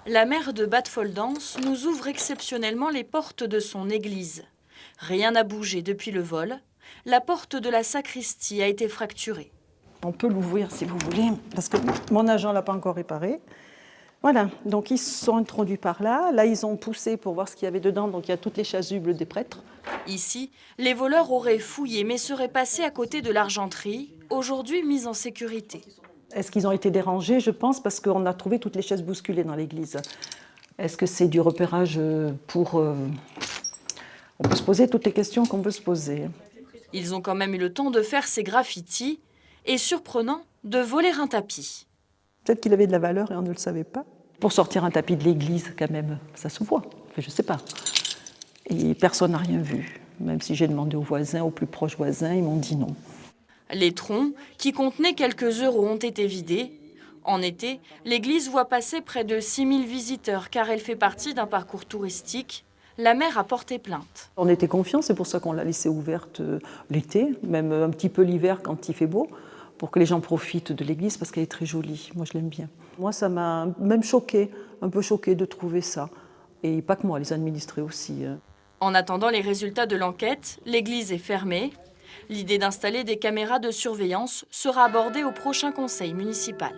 La maire de Bad-Foldens nous ouvre exceptionnellement les portes de son église. Rien n'a bougé depuis le vol. La porte de la sacristie a été fracturée. On peut l'ouvrir si vous voulez, parce que mon agent ne l'a pas encore réparé. Voilà, donc ils se sont introduits par là. Là, ils ont poussé pour voir ce qu'il y avait dedans, donc il y a toutes les chasubles des prêtres. Ici, les voleurs auraient fouillé mais seraient passés à côté de l'argenterie, aujourd'hui mise en sécurité. Est-ce qu'ils ont été dérangés? Je pense, parce qu'on a trouvé toutes les chaises bousculées dans l'église. Est-ce que c'est du repérage pour... On peut se poser toutes les questions qu'on peut se poser. Ils ont quand même eu le temps de faire ces graffitis et, surprenant, de voler un tapis. Peut-être qu'il avait de la valeur et on ne le savait pas. Pour sortir un tapis de l'église, quand même, ça se voit. Enfin, je ne sais pas. Et personne n'a rien vu. Même si j'ai demandé aux voisins, aux plus proches voisins, ils m'ont dit non. Les troncs, qui contenaient quelques euros, ont été vidés. En été, l'église voit passer près de 6000 visiteurs car elle fait partie d'un parcours touristique. La maire a porté plainte. On était confiants, c'est pour ça qu'on l'a laissée ouverte l'été, même un petit peu l'hiver quand il fait beau, pour que les gens profitent de l'église parce qu'elle est très jolie. Moi, je l'aime bien. Moi, ça m'a même choquée, un peu choquée de trouver ça. Et pas que moi, les administrés aussi. En attendant les résultats de l'enquête, l'église est fermée. L'idée d'installer des caméras de surveillance sera abordée au prochain conseil municipal.